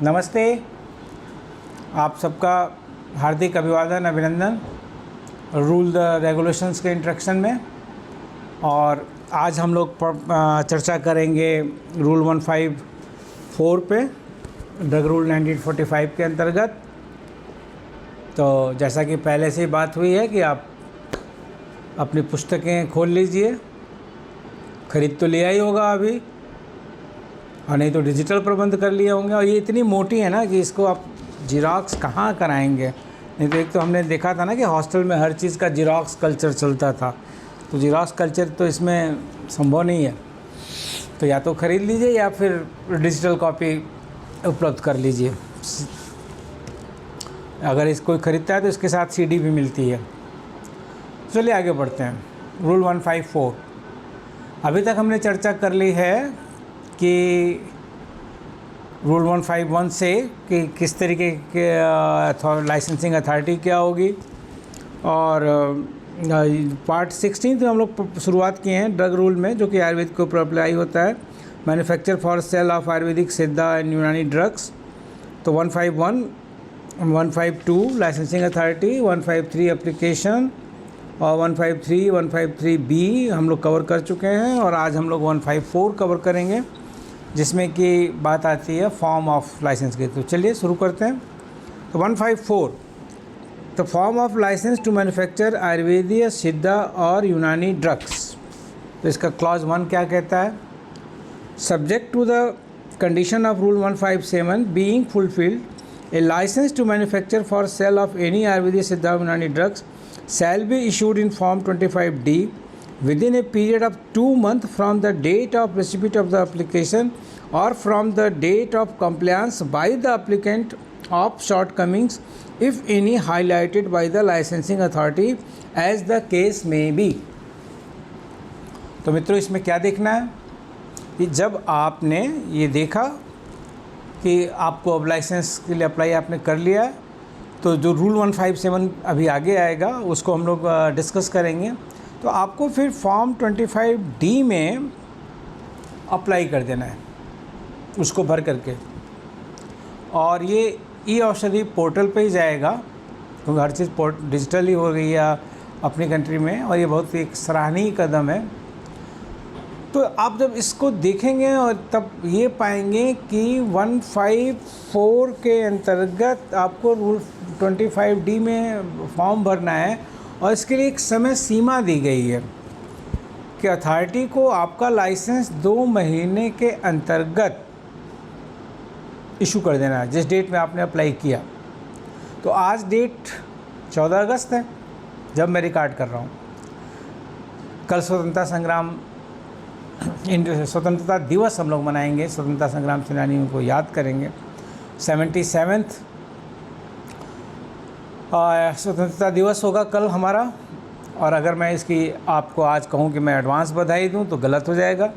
नमस्ते, आप सबका हार्दिक अभिवादन अभिनंदन रूल द रेगुलेशंस के इंट्रोडक्शन में। और आज हम लोग चर्चा करेंगे रूल 154 पे, ड्रग रूल 1945 के अंतर्गत। तो जैसा कि पहले से ही बात हुई है कि आप अपनी पुस्तकें खोल लीजिए, खरीद तो लिया ही होगा अभी, और नहीं तो डिजिटल प्रबंध कर लिए होंगे। और ये इतनी मोटी है ना कि इसको आप जिराक्स कहाँ कराएंगे। नहीं तो एक तो हमने देखा था ना कि हॉस्टल में हर चीज़ का जिराक्स कल्चर चलता था, तो जिराक्स कल्चर तो इसमें संभव नहीं है। तो या तो ख़रीद लीजिए या फिर डिजिटल कॉपी उपलब्ध कर लीजिए। अगर इसको ख़रीदता है तो इसके साथ सीडी भी मिलती है। चलिए आगे बढ़ते हैं। रूल 154, अभी तक हमने चर्चा कर ली है कि रूल 151 से कि किस तरीके के लाइसेंसिंग अथॉरिटी क्या होगी, और पार्ट 16 में हम लोग शुरुआत किए हैं ड्रग रूल में, जो कि आयुर्वेद के ऊपर अप्लाई होता है। Manufacture for sale of Ayurvedic सिद्धा एंड यूनानी ड्रग्स। तो 151, 152 लाइसेंसिंग अथॉरिटी, 153 एप्लीकेशन, और 153, 153B हम लोग कवर कर चुके हैं। और आज हम लोग 154 कवर करेंगे, जिसमें कि बात आती है फॉर्म ऑफ लाइसेंस की। तो चलिए शुरू करते हैं। तो 154, the form of license to manufacture आयुर्वेदीय सिद्धा और यूनानी ड्रग्स। तो इसका क्लॉज 1 क्या कहता है? Subject to the condition of rule 157 being fulfilled, a licence to manufacture for sale of any Ayurvedic Siddha Unani drugs shall be issued in Form 25D within a period of 2 months from the date of receipt of the application or from the date of compliance by the applicant of shortcomings, if any, highlighted by the licensing authority as the case may be। तो मित्रों, इसमें क्या देखना है कि जब आपने ये देखा कि आपको अब लाइसेंस के लिए अप्लाई आपने कर लिया है, तो जो रूल 157 अभी आगे आएगा उसको हम लोग डिस्कस करेंगे। तो आपको फिर फॉर्म 25D में अप्लाई कर देना है, उसको भर करके। और ये ई औषधि पोर्टल पे ही जाएगा, क्योंकि हर चीज़ डिजिटल ही हो गई है अपनी कंट्री में, और ये बहुत एक सराहनीय कदम है। तो आप जब इसको देखेंगे और तब ये पाएंगे कि 154 के अंतर्गत आपको रूल 25D में फॉर्म भरना है, और इसके लिए एक समय सीमा दी गई है कि अथॉरिटी को आपका लाइसेंस 2 महीने के अंतर्गत इशू कर देना है, जिस डेट में आपने अप्लाई किया। तो आज डेट 14 अगस्त है जब मैं रिकॉर्ड कर रहा हूँ। कल स्वतंत्रता दिवस हम लोग मनाएंगे, स्वतंत्रता संग्राम सेनानियों को याद करेंगे। 77वां स्वतंत्रता दिवस होगा कल हमारा। और अगर मैं इसकी आपको आज कहूँ कि मैं एडवांस बधाई दूँ तो गलत हो जाएगा,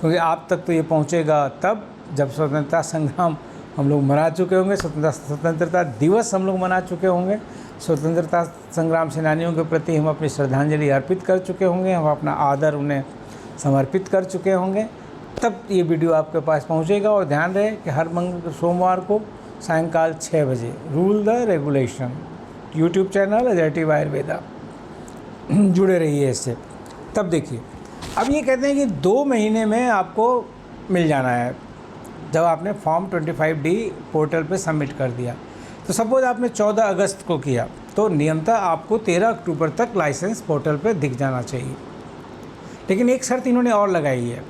क्योंकि आप तक तो ये पहुँचेगा तब जब स्वतंत्रता संग्राम हम लोग मना चुके होंगे, स्वतंत्रता दिवस हम लोग मना चुके होंगे, स्वतंत्रता संग्राम सेनानियों के प्रति हम अपनी श्रद्धांजलि अर्पित कर चुके होंगे, हम अपना आदर उन्हें समर्पित कर चुके होंगे, तब ये वीडियो आपके पास पहुंचेगा। और ध्यान रहे कि हर सोमवार को सायंकाल 6 बजे rule the regulation YouTube channel अजैटिव आयुर्वेदा, जुड़े रहिए इससे। तब देखिए, अब ये कहते हैं कि 2 महीने में आपको मिल जाना है जब आपने फॉर्म 25D पोर्टल पे सबमिट कर दिया। तो सपोज आपने 14 अगस्त को किया, तो नियमतः आपको 13 अक्टूबर तक लाइसेंस पोर्टल पे दिख जाना चाहिए। लेकिन एक शर्त इन्होंने और लगाई है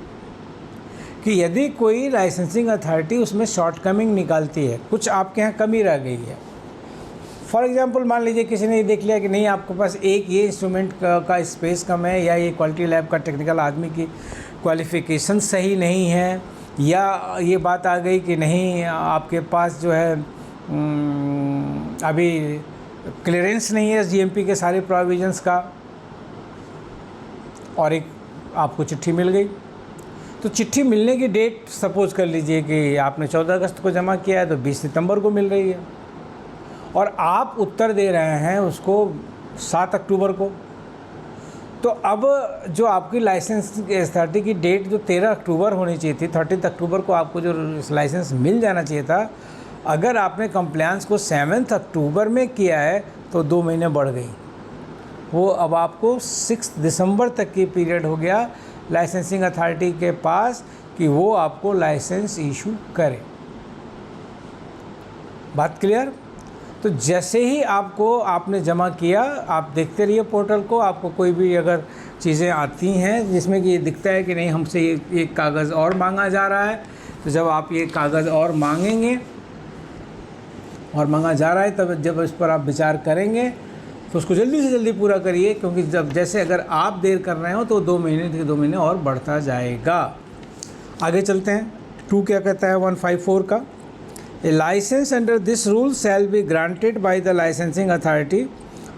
कि यदि कोई लाइसेंसिंग अथॉरिटी उसमें शॉर्टकमिंग निकालती है, कुछ आपके यहाँ कमी रह गई है। फॉर एग्जांपल, मान लीजिए किसी ने ये देख लिया कि नहीं, आपके पास एक ये इंस्ट्रूमेंट का स्पेस कम है, या ये क्वालिटी लैब का टेक्निकल आदमी की क्वालिफ़िकेशन सही नहीं है, या ये बात आ गई कि नहीं आपके पास जो है अभी क्लियरेंस नहीं है GMP के सारे प्रोविजंस का, और एक आपको चिट्ठी मिल गई। तो चिट्ठी मिलने की डेट सपोज कर लीजिए कि आपने 14 अगस्त को जमा किया है, तो 20 सितंबर को मिल रही है, और आप उत्तर दे रहे हैं उसको 7 अक्टूबर को। तो अब जो आपकी लाइसेंस अथॉरिटी की डेट जो 13 अक्टूबर होनी चाहिए थी, 30 अक्टूबर को आपको जो लाइसेंस मिल जाना चाहिए था, अगर आपने कंप्लायंस को 7 अक्टूबर में किया है तो 2 महीने बढ़ गई, वो अब आपको 6 दिसंबर तक की पीरियड हो गया लाइसेंसिंग अथॉरिटी के पास कि वो आपको लाइसेंस इशू करे। बात क्लियर? तो जैसे ही आपने जमा किया, आप देखते रहिए पोर्टल को, आपको कोई भी अगर चीज़ें आती हैं जिसमें कि ये दिखता है कि नहीं हमसे ये कागज़ और मांगा जा रहा है, तो जब आप ये कागज़ और मांगेंगे और मांगा जा रहा है तब जब इस पर आप विचार करेंगे तो उसको जल्दी से जल्दी पूरा करिए, क्योंकि जब जैसे अगर आप देर कर रहे हो तो 2 महीने और बढ़ता जाएगा। आगे चलते हैं। 2 क्या कहता है 154 का, a license under this rule shall be granted by the licensing authority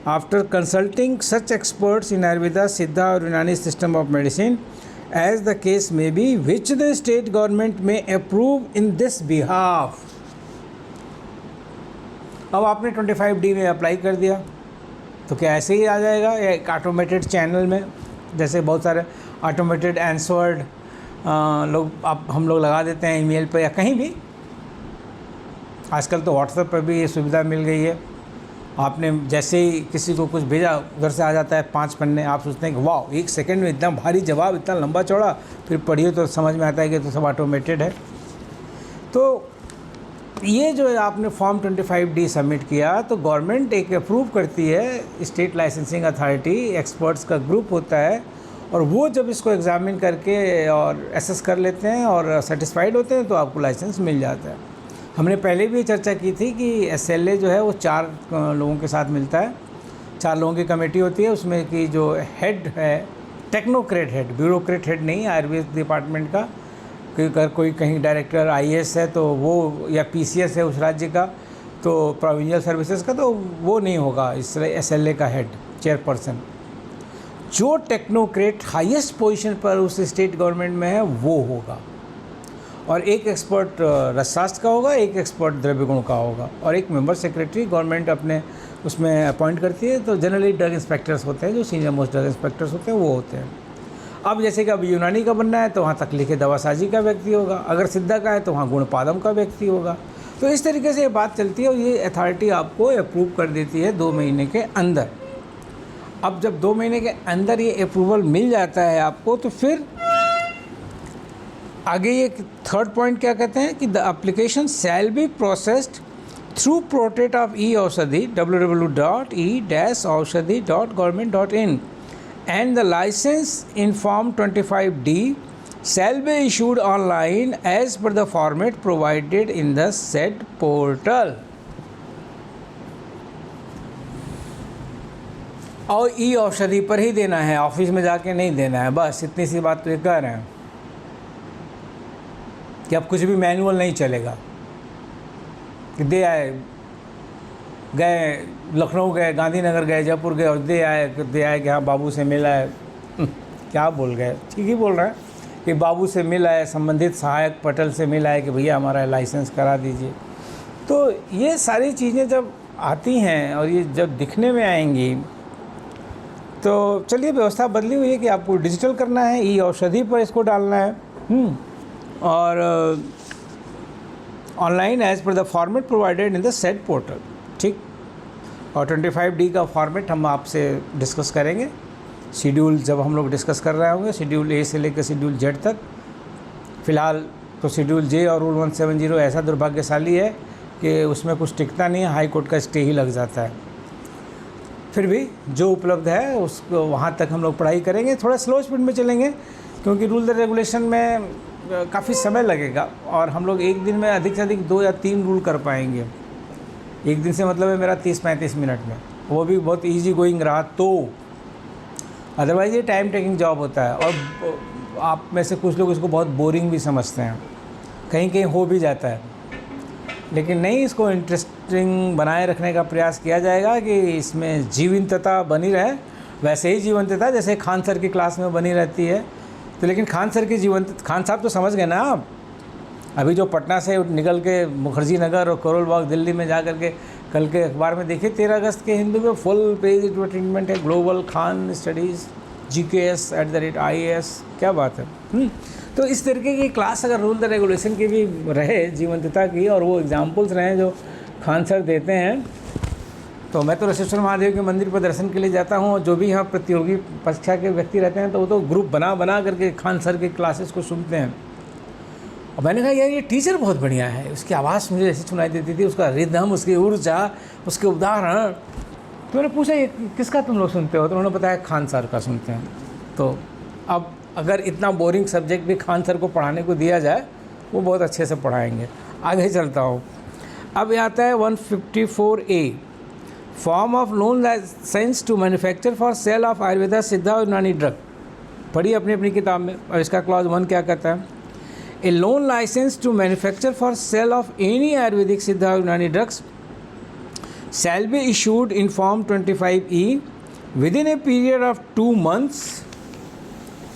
after consulting such experts in Ayurveda, Siddha और Unani system of medicine as the case may be which the state government may approve in this behalf. अब आपने 25D में apply कर दिया तो क्या ऐसे ही आ जाएगा या एक ऑटोमेटेड चैनल में, जैसे बहुत सारे ऑटोमेटेड आंसर्ड हम लोग लगा देते हैं ईमेल पर या कहीं भी। आजकल तो व्हाट्सएप पर भी ये सुविधा मिल गई है। आपने जैसे ही किसी को कुछ भेजा उधर से आ जाता है 5 पन्ने, आप सोचते हैं कि वाह 1 सेकंड में इतना भारी जवाब, इतना लंबा चौड़ा, फिर पढ़िए तो समझ में आता है कि तो सब ऑटोमेटेड है। तो ये जो है आपने फॉर्म 25D सबमिट किया तो गवर्नमेंट एक अप्रूव करती है, स्टेट लाइसेंसिंग अथॉरिटी एक्सपर्ट्स का ग्रुप होता है, और वो जब इसको एग्जामिन करके और एसेस कर लेते हैं और सेटिस्फाइड होते हैं तो आपको लाइसेंस मिल जाता है। हमने पहले भी चर्चा की थी कि SLA जो है वो 4 लोगों के साथ मिलता है, 4 लोगों की कमेटी होती है, उसमें कि जो हेड है टेक्नोक्रेट हेड, ब्यूरोक्रेट हेड नहीं, आयुर्वेद डिपार्टमेंट का, कि अगर कोई कहीं डायरेक्टर IAS है तो वो, या PCS है उस राज्य का, तो प्रोविंशियल सर्विसेज का, तो वो नहीं होगा इस SLA का हेड, चेयरपर्सन। जो टेक्नोक्रेट हाईएस्ट पोजीशन पर उस स्टेट गवर्नमेंट में है वो होगा, और एक एक्सपर्ट रसशास्त्र का होगा, एक एक्सपर्ट द्रव्य गुण का होगा, और एक मेंबर सेक्रेटरी गवर्नमेंट अपने उसमें अपॉइंट करती है। तो जनरली ड्रग इंस्पेक्टर्स होते हैं, जो सीनियर मोस्ट ड्रग इंस्पेक्टर्स होते हैं वो होते हैं। अब जैसे कि अब यूनानी का बनना है तो वहाँ तकलीफ़ दवासाजी का व्यक्ति होगा, अगर सिद्धा का है तो वहाँ गुणपादम का व्यक्ति होगा। तो इस तरीके से ये बात चलती है और ये अथॉरिटी आपको अप्रूव कर देती है 2 महीने के अंदर। अब जब 2 महीने के अंदर ये अप्रूवल मिल जाता है आपको, तो फिर आगे ये 3rd पॉइंट क्या कहते हैं कि the application shall be processed through portal of e-औषधि www.e-aushadhi.government.in and the license in Form 25D shall be issued online as per the format provided in the said portal। और e-औषधि पर ही देना है, ऑफिस में जाके नहीं देना है, बस इतनी सी बात तो ये कह रहे हैं कि अब कुछ भी मैनुअल नहीं चलेगा कि दे आए, गए लखनऊ गए, गांधीनगर गए, जयपुर गए और दे आए कि हाँ बाबू से मिला है। क्या बोल गए, ठीक ही बोल रहे हैं कि बाबू से मिला है, संबंधित सहायक पटल से मिला है कि भैया हमारा लाइसेंस करा दीजिए। तो ये सारी चीज़ें जब आती हैं और ये जब दिखने में आएंगी तो चलिए व्यवस्था बदली हुई है कि आपको डिजिटल करना है, e-औषधि पर इसको डालना है और online as per the format provided in the set portal. ठीक, और 25D का फॉर्मेट हम आपसे डिस्कस करेंगे। शेड्यूल जब हम लोग डिस्कस कर रहे होंगे, शेड्यूल A से लेकर शेड्यूल Z तक। फ़िलहाल तो शेड्यूल J और रूल 170 ऐसा दुर्भाग्यशाली है कि उसमें कुछ टिकता नहीं है, हाई कोर्ट का स्टे ही लग जाता है। फिर भी जो उपलब्ध है उसको वहाँ तक हम लोग पढ़ाई करेंगे, थोड़ा स्लो स्पीड में चलेंगे क्योंकि रूल द रेगुलेशन में काफ़ी समय लगेगा और हम लोग एक दिन में अधिक से अधिक 2 या 3 रूल कर पाएंगे। एक दिन से मतलब है मेरा 30-35 मिनट में, वो भी बहुत इजी गोइंग रहा तो, अदरवाइज़ ये टाइम टेकिंग जॉब होता है और आप में से कुछ लोग इसको बहुत बोरिंग भी समझते हैं, कहीं कहीं हो भी जाता है, लेकिन नहीं, इसको इंटरेस्टिंग बनाए रखने का प्रयास किया जाएगा कि इसमें जीवंतता बनी रहे। वैसे ही जीवंतता जैसे खान सर की क्लास में बनी रहती है, तो लेकिन खान सर की खान साहब तो समझ गए ना आप, अभी जो पटना से निकल के मुखर्जी नगर और करोल बाग दिल्ली में जा कर के कल के अखबार में देखिए 13 अगस्त के हिंदू में फुल पेज एडवर्टीजमेंट है, global Khan studies GKS @ IAS, क्या बात है। तो इस तरीके की क्लास अगर रूल द रेगुलेशन की भी रहे, जीवंतता की, और वो एग्जाम्पल्स रहे जो खान सर देते हैं, तो मैं तो रसेश्वर महादेव के मंदिर पर दर्शन के लिए जाता हूँ। जो भी यहाँ प्रतियोगी परीक्षा के व्यक्ति रहते हैं तो वो तो ग्रुप बना बना करके खान सर की क्लासेस को सुनते हैं। और मैंने कहा यार ये टीचर बहुत बढ़िया है, उसकी आवाज़ मुझे ऐसी सुनाई देती थी, उसका रिदम, उसकी ऊर्जा, उसके उदाहरण। तो मैंने पूछा ये किसका तुम लोग सुनते हो? तो उन्होंने बताया खान सर का सुनते हैं। तो अब अगर इतना बोरिंग सब्जेक्ट भी खान सर को पढ़ाने को दिया जाए, वो बहुत अच्छे से पढ़ाएंगे। आगे चलता हूँ। अब आता है 154A, form of loan licence to manufacture for sale of Ayurveda Siddha और यूनानी ड्रग। पढ़िए अपनी अपनी किताब में। और इसका क्लॉज 1 क्या कहता है? A loan licence to manufacture for sale of any Ayurvedic Siddha और Unani drugs shall be issued in Form 25E within a period of 2 months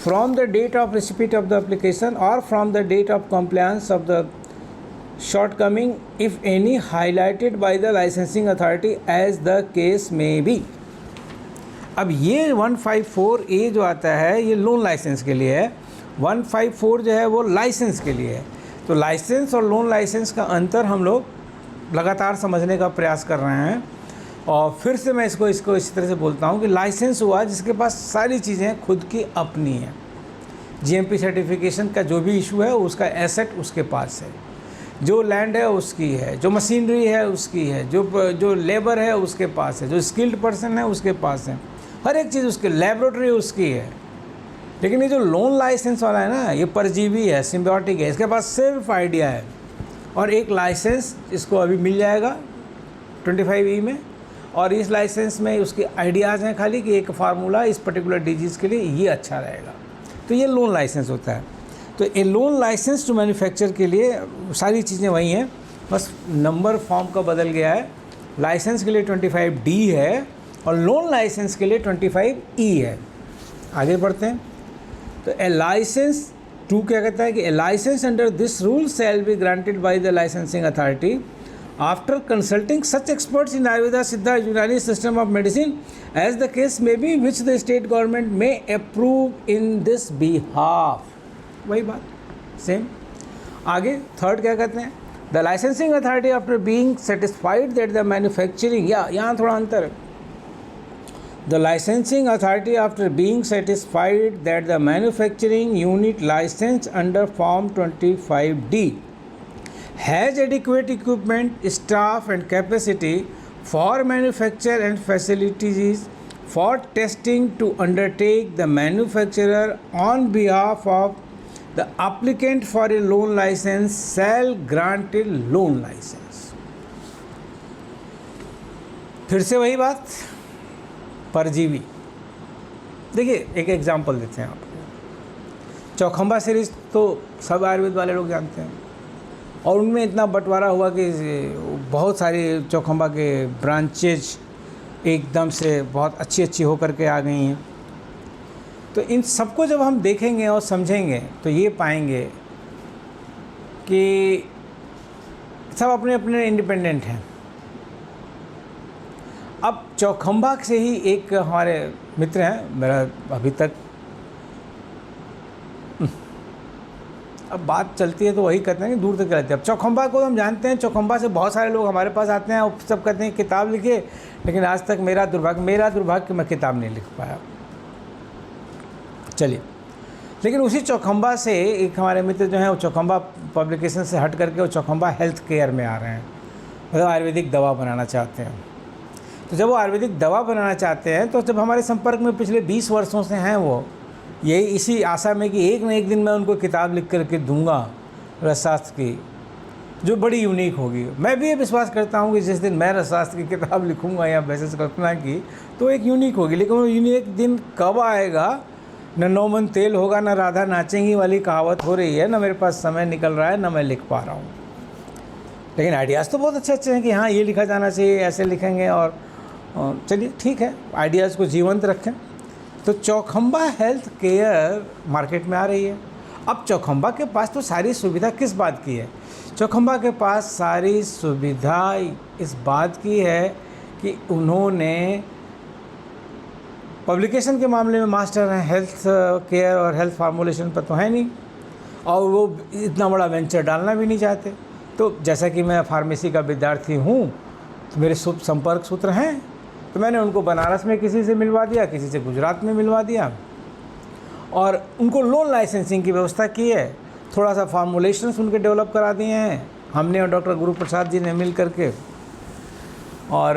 from the date of receipt of the application or from the date of compliance of the shortcoming, if any, highlighted by the licensing authority as the case may be. अब ये 154A जो आता है ये loan licence के लिए है, 154 जो है वो लाइसेंस के लिए है। तो लाइसेंस और लोन लाइसेंस का अंतर हम लोग लगातार समझने का प्रयास कर रहे हैं। और फिर से मैं इसको इसी तरह से बोलता हूँ कि लाइसेंस हुआ जिसके पास सारी चीज़ें खुद की अपनी हैं। जीएमपी सर्टिफिकेशन का जो भी इशू है उसका एसेट उसके पास है, जो लैंड है उसकी है, जो मशीनरी है उसकी है, जो लेबर है उसके पास है, जो स्किल्ड पर्सन है उसके पास है, हर एक चीज़ उसकी, लेबोरेटरी उसकी है। लेकिन ये जो लोन लाइसेंस वाला है ना, ये परजीवी है, सिम्बायोटिक है, इसके पास सिर्फ आइडिया है। और एक लाइसेंस इसको अभी मिल जाएगा 25E में, और इस लाइसेंस में उसके आइडियाज़ हैं खाली कि एक फार्मूला इस पर्टिकुलर डिजीज़ के लिए ये अच्छा रहेगा। तो ये लोन लाइसेंस होता है। तो ये लोन लाइसेंस टू मैन्युफैक्चर के लिए सारी चीज़ें वही हैं, बस नंबर फॉर्म का बदल गया है। लाइसेंस के लिए 25D है और लोन लाइसेंस के लिए 25E है। आगे बढ़ते हैं। तो ए लाइसेंस 2 क्या कहता है कि a license under this rule shall be granted by the licensing authority after consulting such experts in Ayurveda Siddha Unani system of medicine as the case may be which the state government may approve in this behalf. वही बात same. आगे 3rd क्या कहते हैं? The licensing authority after being satisfied that the manufacturing, या यहाँ थोड़ा अंतर है। The licensing authority, after being satisfied that the manufacturing unit licensed under Form 25D has adequate equipment, staff and capacity for manufacture and facilities for testing to undertake the manufacturer on behalf of the applicant for a loan license shall grant a loan license. फिर से वही बात, परजीवी। देखिए एक example देते हैं आपको। चौखंबा सीरीज़ तो सब आयुर्वेद वाले लोग जानते हैं, और उनमें इतना बंटवारा हुआ कि बहुत सारी चौखंबा के ब्रांचेज एकदम से बहुत अच्छी अच्छी होकर के आ गई हैं। तो इन सबको जब हम देखेंगे और समझेंगे तो ये पाएंगे कि सब अपने अपने इंडिपेंडेंट हैं। अब चौखंबा से ही एक हमारे मित्र हैं, मेरा अभी तक अब बात चलती है तो वही कहते हैं कि दूर तक रहते हैं। अब चौखंबा को हम जानते हैं, चौखंबा से बहुत सारे लोग हमारे पास आते हैं और सब कहते हैं किताब लिखे, लेकिन आज तक मेरा दुर्भाग्य कि मैं किताब नहीं लिख पाया। चलिए, लेकिन उसी चौखंबा से एक हमारे मित्र जो हैं वो चौखंबा पब्लिकेशन से हट करके वो चौखंबा हेल्थ केयर में आ रहे हैं, मतलब आयुर्वेदिक दवा बनाना चाहते हैं। तो जब वो आयुर्वेदिक दवा बनाना चाहते हैं तो जब हमारे संपर्क में पिछले 20 वर्षों से हैं वो, यही इसी आशा में कि एक न एक दिन मैं उनको किताब लिख करके दूंगा रसशास्त्र की, जो बड़ी यूनिक होगी। मैं भी ये विश्वास करता हूँ कि जिस दिन मैं रसशास्त्र की किताब लिखूंगा या वैसे कल्पना की, तो एक यूनिक होगी। लेकिन वो यूनिक दिन कब आएगा? न 9 मन तेल होगा, न राधा नाचेंगी वाली कहावत हो रही है, न मेरे पास समय निकल रहा है, न मैं लिख पा रहा हूँ। लेकिन आइडियाज़ तो बहुत अच्छे अच्छे हैं कि हाँ ये लिखा जाना चाहिए, ऐसे लिखेंगे। और चलिए ठीक है, आइडियाज़ को जीवंत रखें। तो चौखंबा हेल्थ केयर मार्केट में आ रही है। अब चौखंबा के पास तो सारी सुविधा किस बात की है? चौखंबा के पास सारी सुविधा इस बात की है कि उन्होंने पब्लिकेशन के मामले में मास्टर हैं, हेल्थ केयर और हेल्थ फार्मूलेशन पर तो है नहीं, और वो इतना बड़ा वेंचर डालना भी नहीं चाहते। तो जैसा कि मैं फार्मेसी का विद्यार्थी हूँ, तो मेरे संपर्क सूत्र हैं, तो मैंने उनको बनारस में किसी से मिलवा दिया, किसी से गुजरात में मिलवा दिया, और उनको लोन लाइसेंसिंग की व्यवस्था की है। थोड़ा सा फार्मूलेशंस उनके डेवलप करा दिए हैं हमने और डॉक्टर गुरु प्रसाद जी ने मिल करके। और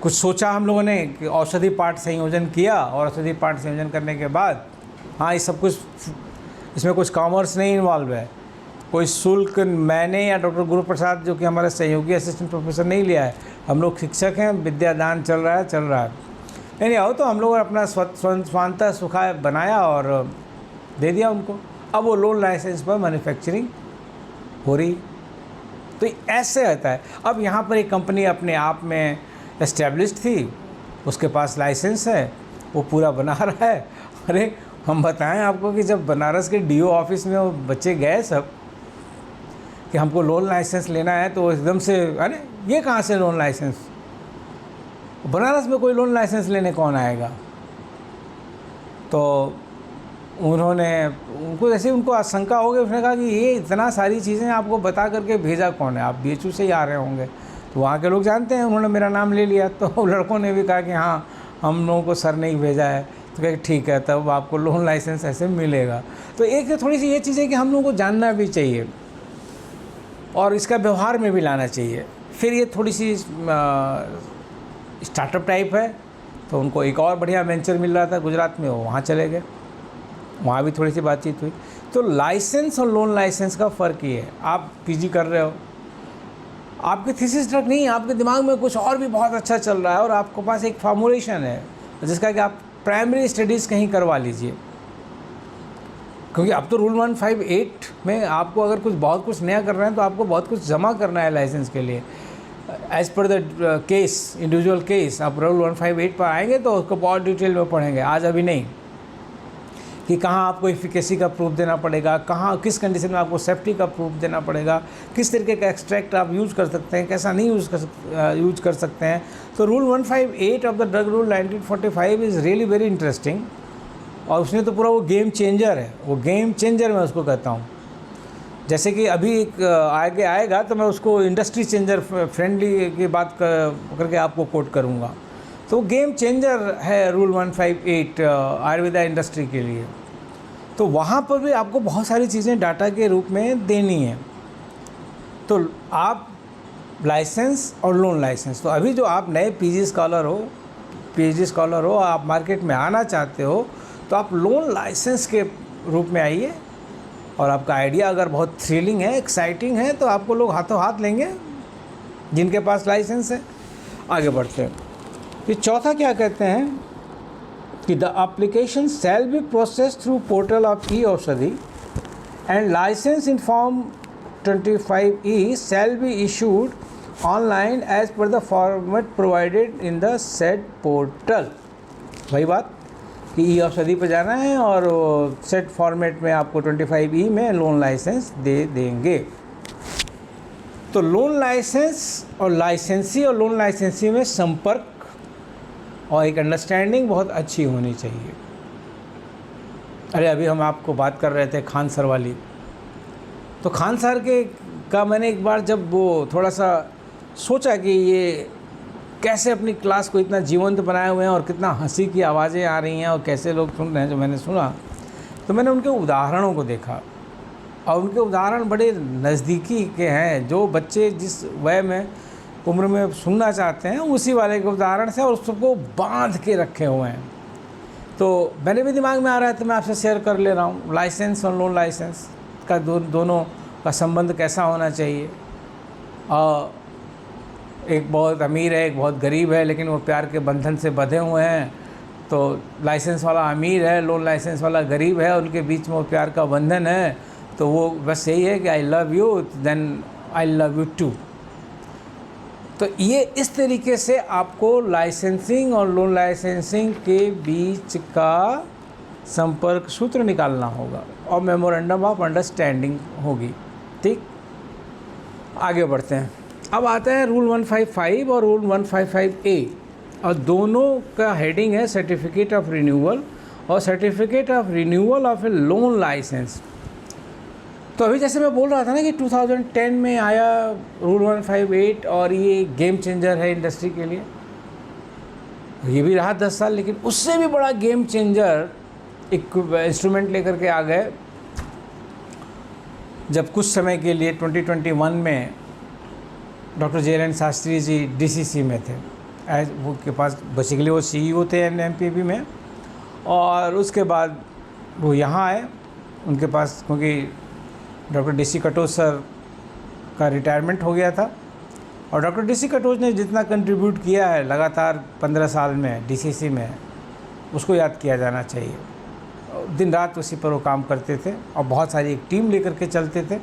कुछ सोचा हम लोगों ने कि औषधि पाठ संयोजन किया, और औषधि पाठ संयोजन करने के बाद हाँ, ये सब कुछ, इसमें कुछ कॉमर्स नहीं इन्वॉल्व है, कोई शुल्क मैंने या डॉक्टर गुरु प्रसाद जो कि हमारे सहयोगी असिस्टेंट प्रोफेसर नहीं लिया है। हम लोग शिक्षक हैं, विद्यादान चल रहा है। नहीं आओ, तो हम लोगों ने अपना स्वांतः सुखाय बनाया और दे दिया उनको। अब वो लोन लाइसेंस पर मैन्युफैक्चरिंग हो रही। तो ऐसे होता है। अब यहाँ पर एक कंपनी अपने आप में एस्टेब्लिश्ड थी, उसके पास लाइसेंस है, वो पूरा बना रहा है। अरे हम बताएं आपको कि जब बनारस के डीओ ऑफिस में वो बच्चे गए सब कि हमको लोन लाइसेंस लेना है, तो एकदम से अरे ये कहाँ से लोन लाइसेंस, बनारस में कोई लोन लाइसेंस लेने कौन आएगा। तो उनको जैसे उनको आशंका हो गई, उसने कहा कि ये इतना सारी चीज़ें आपको बता करके भेजा कौन है, आप बीएचयू से ही आ रहे होंगे। तो वहाँ के लोग जानते हैं, उन्होंने मेरा नाम ले लिया। तो लड़कों ने भी कहा कि हाँ, हम लोगों को सर ने ही भेजा है। तो कहे ठीक है, तब आपको लोन लाइसेंस ऐसे मिलेगा। तो एक थोड़ी सी ये चीज़ है कि हम लोगों को जानना भी चाहिए और इसका व्यवहार में भी लाना चाहिए। फिर ये थोड़ी सी स्टार्टअप टाइप है, तो उनको एक और बढ़िया वेंचर मिल रहा था गुजरात में, वो वहाँ चले गए, वहाँ भी थोड़ी सी बातचीत हुई। तो लाइसेंस और लोन लाइसेंस का फ़र्क ये है, आप पीजी कर रहे हो, आपकी थीसिस तक नहीं, आपके दिमाग में कुछ और भी बहुत अच्छा चल रहा है और आपके पास एक फॉर्मुलेशन है जिसका कि आप प्राइमरी स्टडीज़ कहीं करवा लीजिए। क्योंकि अब तो रूल 158 में आपको अगर बहुत कुछ नया कर रहे हैं तो आपको बहुत कुछ जमा करना है लाइसेंस के लिए, as per the case, individual case. आप रूल 158 पर आएंगे तो उसको बहुत डिटेल में पढ़ेंगे, आज अभी नहीं, कि कहाँ आपको एफिकेसी का प्रूफ देना पड़ेगा, कहाँ किस कंडीशन में आपको सेफ्टी का प्रूफ देना पड़ेगा, किस तरीके का एक्सट्रैक्ट आप यूज़ कर सकते हैं, कैसा नहीं यूज़ कर सकते हैं। तो rule 158 of the drug rule 1945 is really very interesting, और उसने तो पूरा वो गेम चेंजर है, वो गेम चेंजर मैं उसको कहता हूँ। जैसे कि अभी एक आगे आएगा तो मैं उसको इंडस्ट्री चेंजर फ्रेंडली की बात करके आपको कोट करूँगा। तो गेम चेंजर है रूल 158 आयुर्वेदा इंडस्ट्री के लिए। तो वहाँ पर भी आपको बहुत सारी चीज़ें डाटा के रूप में देनी है। तो आप लाइसेंस और लोन लाइसेंस, तो अभी जो आप नए पीजी स्कॉलर हो, आप मार्केट में आना चाहते हो, तो आप लोन लाइसेंस के रूप में आइए। और आपका आइडिया अगर बहुत थ्रिलिंग है, एक्साइटिंग है, तो आपको लोग हाथों हाथ लेंगे जिनके पास लाइसेंस है। आगे बढ़ते हैं। ये चौथा क्या कहते हैं कि the application shall be process through portal of e Aushadhi and license in form 25E shall be issued online as per the format provided in the said portal. वही बात कि ई औषधि पर जाना है और सेट फॉर्मेट में आपको 25E में लोन लाइसेंस दे देंगे। तो लोन लाइसेंस और लाइसेंसी और लोन लाइसेंसी में संपर्क और एक अंडरस्टैंडिंग बहुत अच्छी होनी चाहिए। अरे अभी हम आपको बात कर रहे थे खान सर वाली, तो खान सर का मैंने एक बार जब वो थोड़ा सा सोचा कि ये कैसे अपनी क्लास को इतना जीवंत बनाए हुए हैं और कितना हंसी की आवाज़ें आ रही हैं और कैसे लोग सुन रहे हैं, जो मैंने सुना, तो मैंने उनके उदाहरणों को देखा। और उनके उदाहरण बड़े नज़दीकी के हैं, जो बच्चे जिस वय में उम्र में सुनना चाहते हैं उसी वाले के उदाहरण से, और उसको बांध के रखे हुए हैं। तो मेरे भी दिमाग में आ रहा है, तो मैं आपसे शेयर कर ले रहा हूँ। लाइसेंस और लोन लाइसेंस का दोनों का संबंध कैसा होना चाहिए। एक बहुत अमीर है, एक बहुत गरीब है, लेकिन वो प्यार के बंधन से बंधे हुए हैं। तो लाइसेंस वाला अमीर है, लोन लाइसेंस वाला गरीब है, उनके बीच में वो प्यार का बंधन है। तो वो बस यही है कि I love you, then I love you too. तो ये इस तरीके से आपको लाइसेंसिंग और लोन लाइसेंसिंग के बीच का संपर्क सूत्र निकालना होगा और मेमोरेंडम ऑफ अंडरस्टैंडिंग होगी। ठीक, आगे बढ़ते हैं। अब आता है रूल 155 और रूल 155A, और दोनों का हेडिंग है सर्टिफिकेट ऑफ रिन्यूअल और certificate of renewal of a loan licence. तो अभी जैसे मैं बोल रहा था ना कि 2010 में आया रूल 158 और ये गेम चेंजर है इंडस्ट्री के लिए। ये भी रहा 10 साल, लेकिन उससे भी बड़ा गेम चेंजर एक इंस्ट्रूमेंट लेकर के आ गए जब कुछ समय के लिए 2021 में डॉक्टर जे.एल.एन. शास्त्री जी डीसीसी में थे। एज वो के पास बेसिकली वो सीईओ थे एनएमपीबी में, और उसके बाद वो यहाँ आए उनके पास, क्योंकि डॉक्टर डी.सी. कटोच सर का रिटायरमेंट हो गया था। और डॉक्टर डी.सी. कटोच ने जितना कंट्रीब्यूट किया है लगातार 15 साल में डीसीसी में, उसको याद किया जाना चाहिए। दिन रात उसी पर वो काम करते थे और बहुत सारी एक टीम लेकर के चलते थे।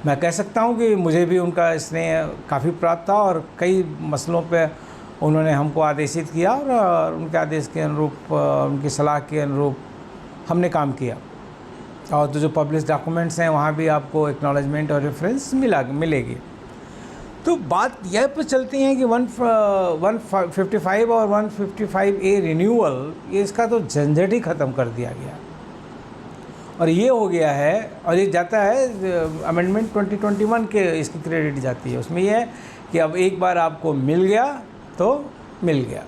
मैं कह सकता हूँ कि मुझे भी उनका स्नेह काफ़ी प्राप्त था और कई मसलों पे उन्होंने हमको आदेशित किया और उनके आदेश के अनुरूप, उनकी सलाह के अनुरूप हमने काम किया। और तो जो पब्लिश डॉक्यूमेंट्स हैं वहाँ भी आपको एक्नॉलेजमेंट और रेफरेंस मिलेगी। तो बात यह पर चलती है कि 155 और 155A रिन्यूअल, ये इसका तो झंझट ही ख़त्म कर दिया गया और ये हो गया है। और ये जाता है अमेंडमेंट 2021 के, इसकी क्रेडिट जाती है उसमें। यह है कि अब एक बार आपको मिल गया तो मिल गया,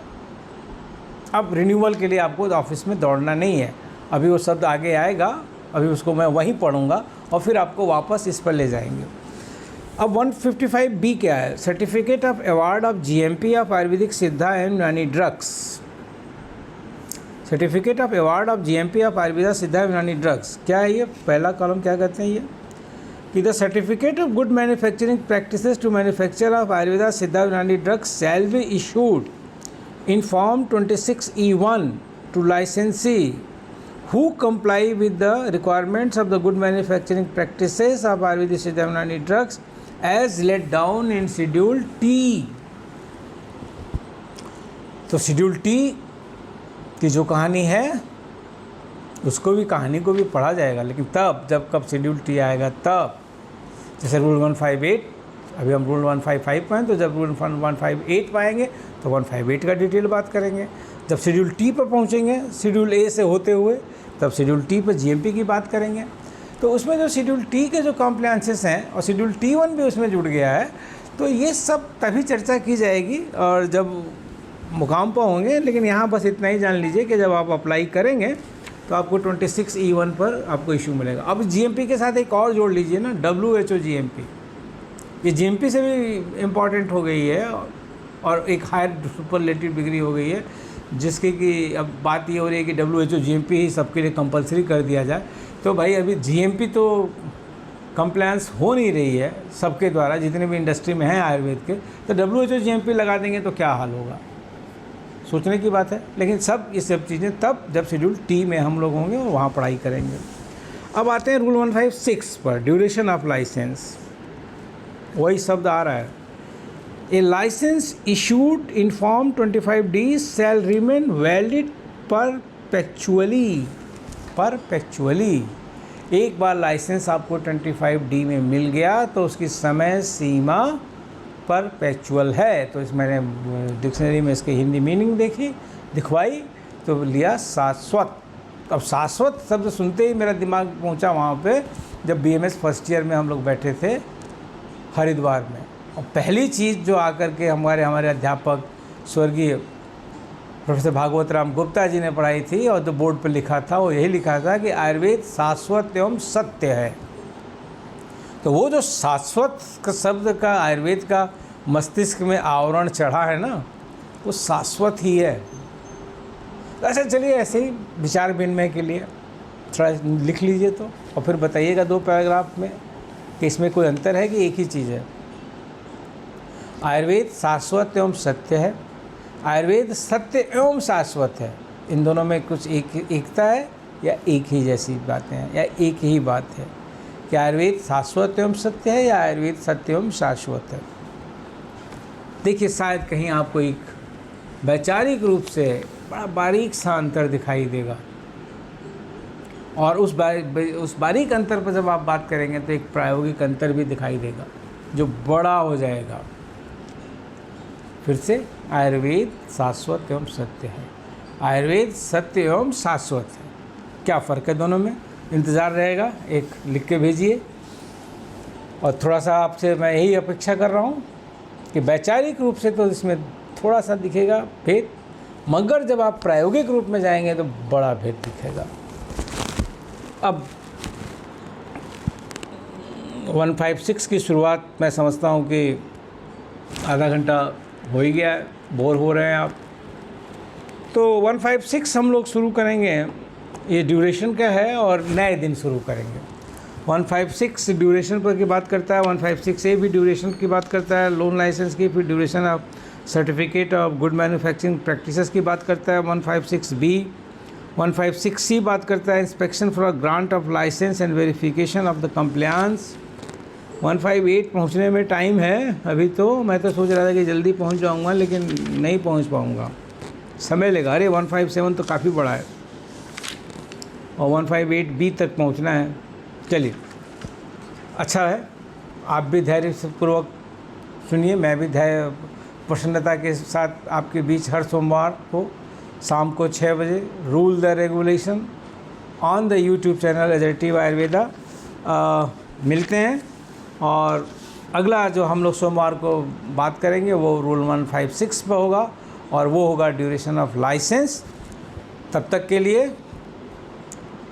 अब रिन्यूअल के लिए आपको ऑफिस में दौड़ना नहीं है। अभी वो शब्द आगे आएगा, अभी उसको मैं वहीं पढ़ूंगा और फिर आपको वापस इस पर ले जाएंगे। अब 155B क्या है? Certificate of award of GMP of Ayurvedic सिद्धा एंड यूनानी drugs. Certificate of award of GMP of Ayurveda सिद्धा एंड यूनानी ड्रग्स क्या है ये? पहला कॉलम क्या कहते हैं ये कि the certificate of good manufacturing practices to manufacture of Ayurveda Siddha Unani drugs shall be issued in form 26E1 to licensee who comply with the requirements of the good manufacturing practices of Ayurvedic Siddha Unani drugs as laid down in Schedule T। तो Schedule T की जो कहानी है उसको भी, कहानी को भी पढ़ा जाएगा, लेकिन तब जब कब Schedule T आएगा तब। जैसे रूल 158, अभी हम रूल 155 पाएँ, तो जब रूल 158 पाएंगे तो 158 का डिटेल बात करेंगे। जब शेड्यूल टी पर पहुंचेंगे शेड्यूल ए से होते हुए, तब शेड्यूल टी पर जीएमपी की बात करेंगे। तो उसमें जो शेड्यूल टी के जो कॉम्प्लायंसेस हैं और शेड्यूल T1 भी उसमें जुड़ गया है, तो ये सब तभी चर्चा की जाएगी और जब मुकाम पर होंगे। लेकिन यहाँ बस इतना ही जान लीजिए कि जब आप अप्लाई करेंगे तो आपको 26E1 पर आपको इशू मिलेगा। अब जीएमपी के साथ एक और जोड़ लीजिए ना, WHO जीएमपी। ये जीएमपी से भी इम्पॉर्टेंट हो गई है और एक हायर सुपरलेटिव डिग्री हो गई है, जिसकी कि अब बात ये हो रही है कि WHO जीएमपी ही सबके लिए कंपलसरी कर दिया जाए। तो भाई अभी जीएमपी तो कंप्लायंस हो नहीं रही है सबके द्वारा, जितने भी इंडस्ट्री में हैं आयुर्वेद के, तो WHO जीएमपी लगा देंगे तो क्या हाल होगा, सोचने की बात है। लेकिन सब ये सब चीज़ें तब जब शेड्यूल टी में हम लोग होंगे और वहाँ पढ़ाई करेंगे। अब आते हैं रूल 156 पर, ड्यूरेशन ऑफ लाइसेंस। वही शब्द आ रहा है, a license issued in form 25D shall remain valid perpetually. एक बार लाइसेंस आपको 25D में मिल गया तो उसकी समय सीमा परपेचुअल है। तो इस मैंने डिक्शनरी में इसकी हिंदी मीनिंग दिखवाई तो लिया शाश्वत। अब शाश्वत शब्द सुनते ही मेरा दिमाग पहुंचा वहाँ पे, जब BMS फर्स्ट ईयर में हम लोग बैठे थे हरिद्वार में, और पहली चीज़ जो आकर के हमारे अध्यापक स्वर्गीय प्रोफेसर भागवत राम गुप्ता जी ने पढ़ाई थी और जो बोर्ड पर लिखा था वो यही लिखा था कि आयुर्वेद शाश्वत एवं सत्य है। तो वो जो शाश्वत का शब्द का आयुर्वेद का मस्तिष्क में आवरण चढ़ा है ना, वो शाश्वत ही है। अच्छा चलिए, ऐसे ही विचार विनिमय के लिए थोड़ा लिख लीजिए तो, और फिर बताइएगा 2 पैराग्राफ में कि इसमें कोई अंतर है कि एक ही चीज़ है। आयुर्वेद शाश्वत एवं सत्य है, आयुर्वेद सत्य एवं शाश्वत है। इन दोनों में कुछ एकता है या एक ही जैसी बातें हैं या एक ही बात है कि आयुर्वेद शाश्वत एवं सत्य है या आयुर्वेद सत्य एवं शाश्वत है। देखिए, शायद कहीं आपको एक वैचारिक रूप से बड़ा बारीक सा अंतर दिखाई देगा, और उस बारीक अंतर पर जब आप बात करेंगे तो एक प्रायोगिक अंतर भी दिखाई देगा जो बड़ा हो जाएगा। फिर से, आयुर्वेद शाश्वत एवं सत्य है, आयुर्वेद सत्य एवं शाश्वत है। क्या फ़र्क है दोनों में? इंतज़ार रहेगा, एक लिख के भेजिए। और थोड़ा सा आपसे मैं यही अपेक्षा कर रहा हूँ कि वैचारिक रूप से तो इसमें थोड़ा सा दिखेगा भेद, मगर जब आप प्रायोगिक रूप में जाएंगे तो बड़ा भेद दिखेगा। अब 156 की शुरुआत मैं समझता हूँ कि आधा घंटा हो ही गया है, बोर हो रहे हैं आप, तो 156 हम लोग शुरू करेंगे। ये ड्यूरेशन का है और नए दिन शुरू करेंगे। 156 ड्यूरेशन पर की बात करता है, 156A भी ड्यूरेशन की बात करता है, लोन लाइसेंस की, फिर duration of certificate of good manufacturing practices की बात करता है। 156B 156C बात करता है inspection for grant of licence and verification of the compliance. 158 पहुंचने में टाइम है अभी, तो मैं तो सोच रहा था कि जल्दी पहुंच जाऊंगा, लेकिन नहीं पहुंच पाऊंगा, समय लेगा। अरे 157 तो काफ़ी बड़ा है और 158B तक पहुंचना है। चलिए, अच्छा है, आप भी धैर्यपूर्वक सुनिए, मैं भी धैर्य प्रसन्नता के साथ आपके बीच हर सोमवार को शाम को 6 बजे rule the regulation on the YouTube channel assertive Ayurveda मिलते हैं। और अगला जो हम लोग सोमवार को बात करेंगे वो रूल 156 पर होगा और वो होगा ड्यूरेशन ऑफ लाइसेंस। तब तक के लिए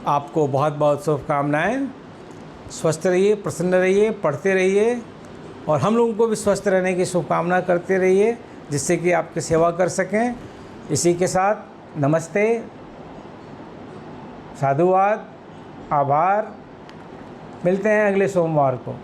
आपको बहुत बहुत शुभकामनाएँ। स्वस्थ रहिए, प्रसन्न रहिए, पढ़ते रहिए और हम लोगों को भी स्वस्थ रहने की शुभकामना करते रहिए, जिससे कि आपकी सेवा कर सकें। इसी के साथ नमस्ते, साधुवाद, आभार। मिलते हैं अगले सोमवार को।